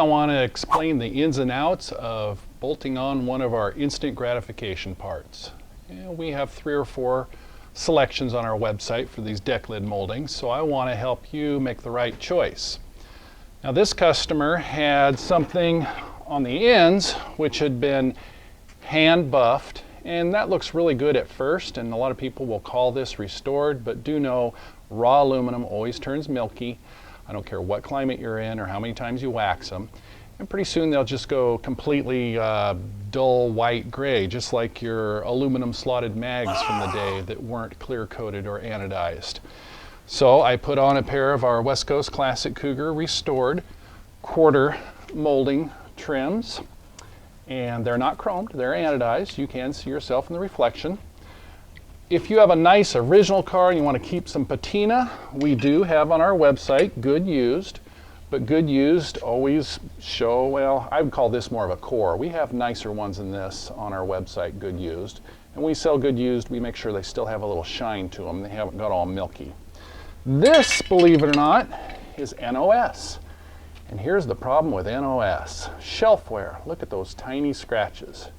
want to explain the ins and outs of bolting on one of our instant gratification parts. And we have 3 or 4 selections on our website for these deck lid moldings, so I want to help you make the right choice. Now this customer had something on the ends which had been hand buffed, and that looks really good at first, and a lot of people will call this restored, but do know raw aluminum always turns milky. I don't care what climate you're in or how many times you wax them. And pretty soon they'll just go completely dull white gray, just like your aluminum slotted mags from the day that weren't clear coated or anodized. So I put on a pair of our West Coast Classic Cougar restored quarter molding trims. And they're not chromed, they're anodized. You can see yourself in the reflection. If you have a nice original car and you want to keep some patina, we do have on our website good used, but good used always show, well, I would call this more of a core. We have nicer ones than this on our website, good used. And when we sell good used, we make sure they still have a little shine to them. They haven't got all milky. This, believe it or not, is NOS. And here's the problem with NOS. Shelf wear. Look at those tiny scratches.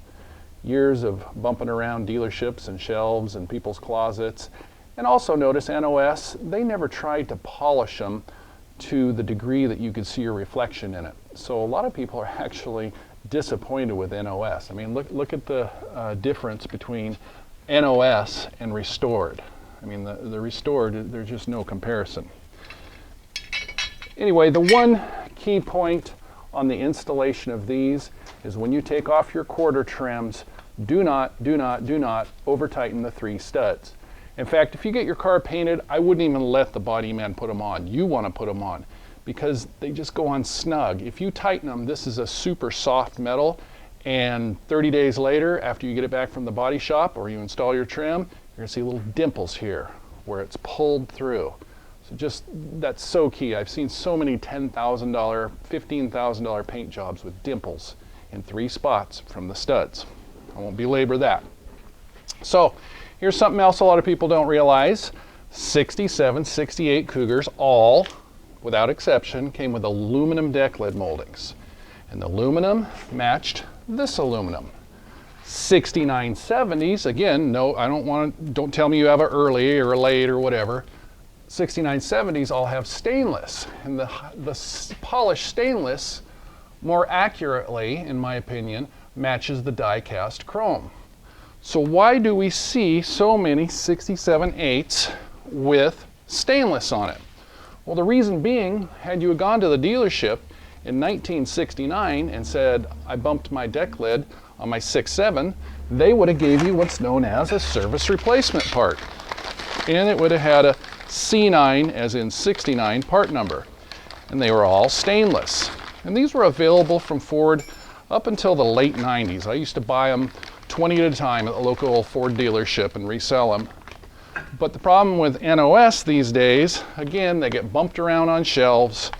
Years of bumping around dealerships and shelves and people's closets. And also notice NOS, they never tried to polish them to the degree that you could see your reflection in it. So a lot of people are actually disappointed with NOS. I mean, look at the difference between NOS and restored. I mean, the restored, there's just no comparison. Anyway, the one key point on the installation of these is when you take off your quarter trims, do not over tighten the 3 studs. In fact, if you get your car painted, I wouldn't even let the body man put them on. You want to put them on because they just go on snug. If you tighten them, this is a super soft metal, and 30 days later, after you get it back from the body shop or you install your trim, you're going to see little dimples here where it's pulled through. So that's so key. I've seen so many $10,000, $15,000 paint jobs with dimples in 3 spots from the studs. I won't belabor that. So here's something else a lot of people don't realize. 67, 68 Cougars, all, without exception, came with aluminum deck lid moldings. And the aluminum matched this aluminum. 69 70s, again, no, don't tell me you have an early or a late or whatever. 69 70s all have stainless, and the polished stainless more accurately, in my opinion, matches the die-cast chrome. So why do we see so many 67 8s with stainless on it? Well, the reason being, had you gone to the dealership in 1969 and said, I bumped my deck lid on my 6.7, they would have gave you what's known as a service replacement part. And it would have had a C9, as in 69, part number. And they were all stainless. And these were available from Ford up until the late 90s. I used to buy them 20 at a time at the local Ford dealership and resell them. But the problem with NOS these days, again, they get bumped around on shelves,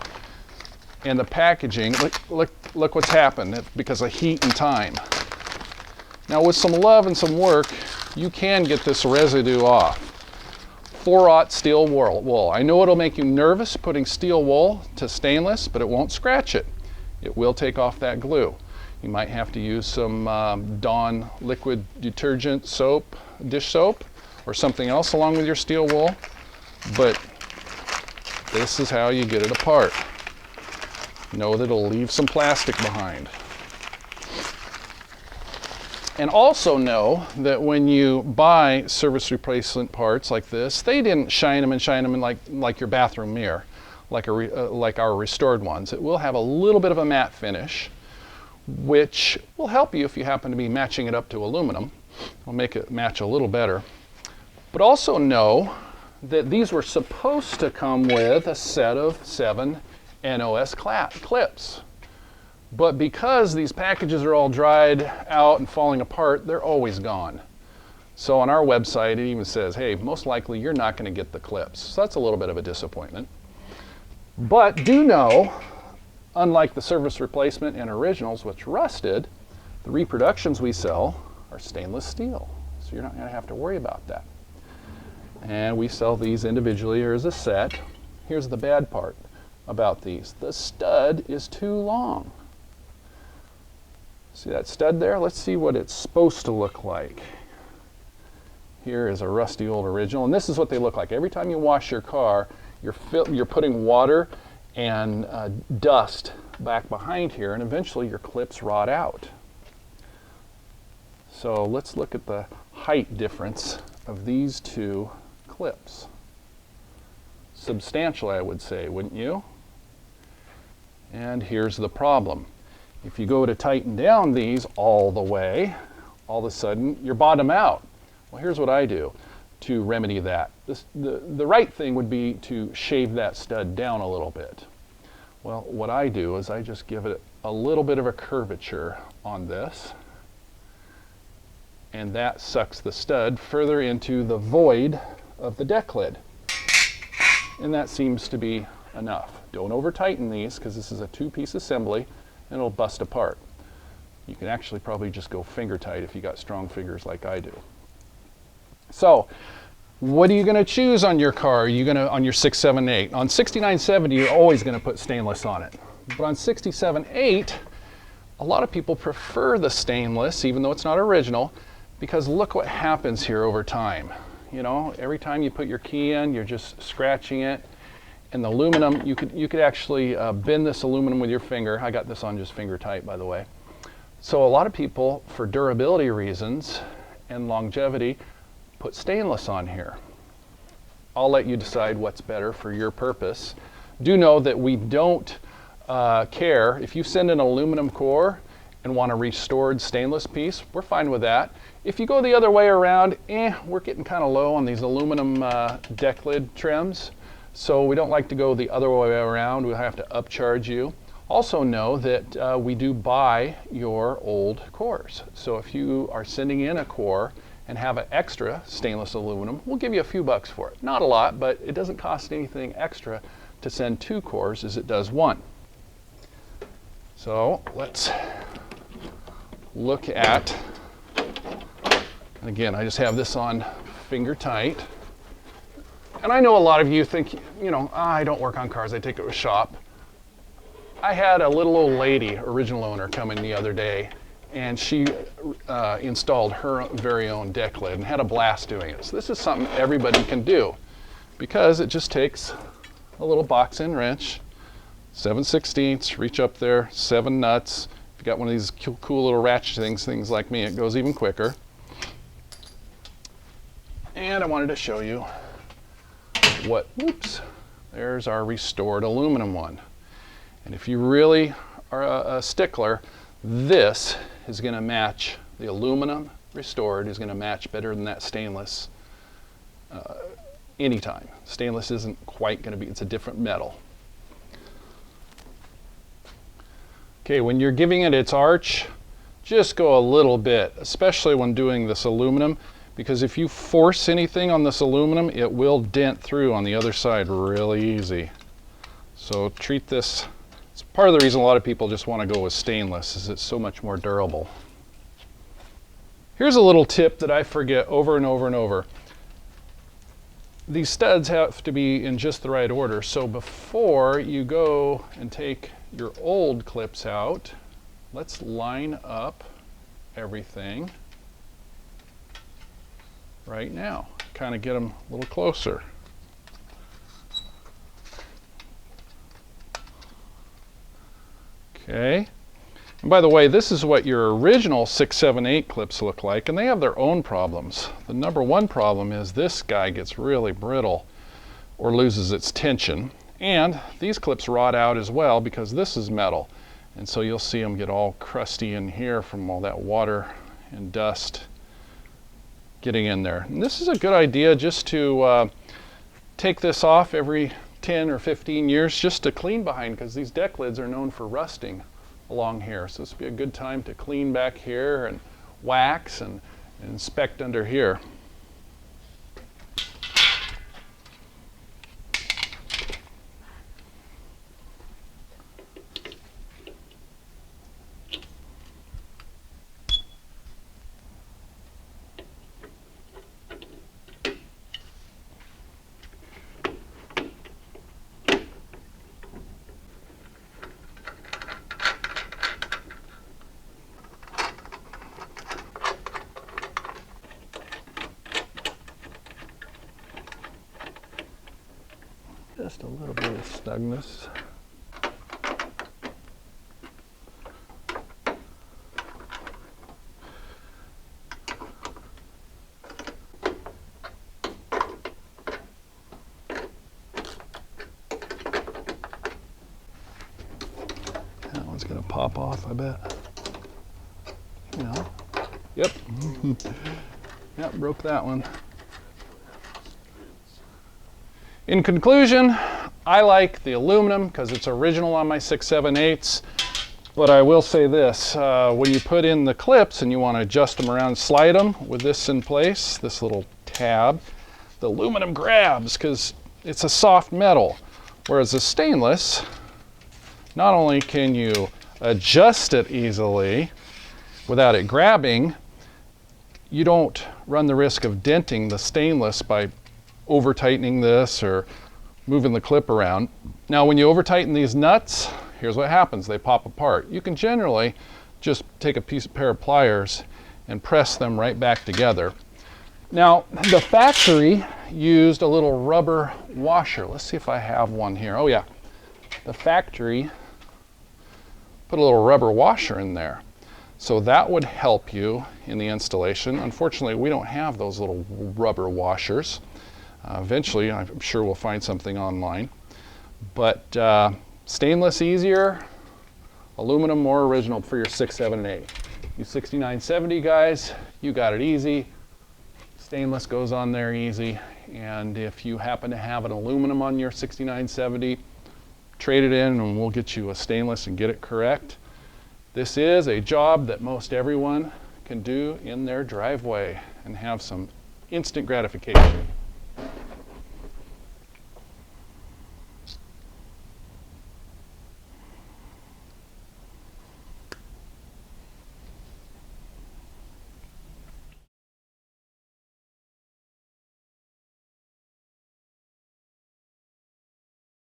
and the packaging, look what's happened because of heat and time. Now with some love and some work, you can get this residue off. 4/0 steel wool. I know it'll make you nervous putting steel wool to stainless, but it won't scratch it. It will take off that glue. You might have to use some Dawn liquid detergent soap, dish soap, or something else along with your steel wool, but this is how you get it apart. Know that it'll leave some plastic behind. And also know that when you buy service replacement parts like this, they didn't shine them in like your bathroom mirror, like our restored ones. It will have a little bit of a matte finish, which will help you if you happen to be matching it up to aluminum. It'll make it match a little better. But also know that these were supposed to come with a set of 7 NOS clips. But because these packages are all dried out and falling apart, they're always gone. So on our website, it even says, hey, most likely you're not going to get the clips. So that's a little bit of a disappointment. But do know, unlike the service replacement and originals, which rusted, the reproductions we sell are stainless steel. So you're not going to have to worry about that. And we sell these individually or as a set. Here's the bad part about these. The stud is too long. See that stud there? Let's see what it's supposed to look like. Here is a rusty old original, and this is what they look like. Every time you wash your car, you're putting water and dust back behind here, and eventually your clips rot out. So let's look at the height difference of these two clips. Substantial, I would say, wouldn't you? And here's the problem. If you go to tighten down these all the way, all of a sudden you bottom out. Well, here's what I do to remedy that. The right thing would be to shave that stud down a little bit. Well, what I do is I just give it a little bit of a curvature on this, and that sucks the stud further into the void of the deck lid. And that seems to be enough. Don't over tighten these, because this is a two-piece assembly and it'll bust apart. You can actually probably just go finger tight if you got strong fingers like I do. So what are you going to choose on your car? Are you going to, on your 678? On 6970, you're always going to put stainless on it. But on 67.8, a lot of people prefer the stainless, even though it's not original, because look what happens here over time. You know, every time you put your key in, you're just scratching it. And the aluminum, you could actually bend this aluminum with your finger. I got this on just finger tight, by the way. So a lot of people, for durability reasons and longevity, put stainless on here. I'll let you decide what's better for your purpose. Do know that we don't care. If you send an aluminum core and want a restored stainless piece, we're fine with that. If you go the other way around, we're getting kind of low on these aluminum deck lid trims. So we don't like to go the other way around. We'll have to upcharge you. Also know that we do buy your old cores. So if you are sending in a core and have an extra stainless aluminum, we'll give you a few bucks for it. Not a lot, but it doesn't cost anything extra to send 2 cores as it does 1. So let's look at, and again, I just have this on finger tight. And I know a lot of you think, you know, I don't work on cars, I take it to a shop. I had a little old lady, original owner, come in the other day, and she installed her very own deck lid and had a blast doing it. So this is something everybody can do, because it just takes a little box end wrench, 7/16, reach up there, 7 nuts. If you got one of these cool little ratchet things like me, it goes even quicker. And I wanted to show you there's our restored aluminum one. And if you really are a stickler, this is going to match, the aluminum restored is going to match better than that stainless anytime. Stainless isn't quite going to be, it's a different metal. Okay, when you're giving it its arch, just go a little bit, especially when doing this aluminum, because if you force anything on this aluminum, it will dent through on the other side really easy. So treat this, it's part of the reason a lot of people just want to go with stainless, is it's so much more durable. Here's a little tip that I forget over and over and over. These studs have to be in just the right order, so before you go and take your old clips out, let's line up everything right now. Kind of get them a little closer. Okay. And by the way, this is what your original 678 clips look like, and they have their own problems. The number one problem is this guy gets really brittle or loses its tension. And these clips rot out as well because this is metal. And so you'll see them get all crusty in here from all that water and dust getting in there. And this is a good idea just to take this off every 10 or 15 years just to clean behind, because these deck lids are known for rusting along here. So this would be a good time to clean back here and wax and inspect under here. Just a little bit of snugness. That one's gonna pop off, I bet. You know. Yep. Yep, broke that one. In conclusion, I like the aluminum because it's original on my 6/7/8. But I will say this, when you put in the clips and you want to adjust them around, slide them with this in place, this little tab, the aluminum grabs because it's a soft metal. Whereas the stainless, not only can you adjust it easily without it grabbing, you don't run the risk of denting the stainless by over tightening this or moving the clip around. Now when you over tighten these nuts, here's what happens, they pop apart. You can generally just take a pair of pliers and press them right back together. Now the factory used a little rubber washer. Let's see if I have one here. Oh yeah, the factory put a little rubber washer in there. So that would help you in the installation. Unfortunately, we don't have those little rubber washers. Eventually, I'm sure we'll find something online. But stainless easier, aluminum more original for your 6, 7, and 8. You 6970 guys, you got it easy. Stainless goes on there easy. And if you happen to have an aluminum on your 6970, trade it in and we'll get you a stainless and get it correct. This is a job that most everyone can do in their driveway and have some instant gratification.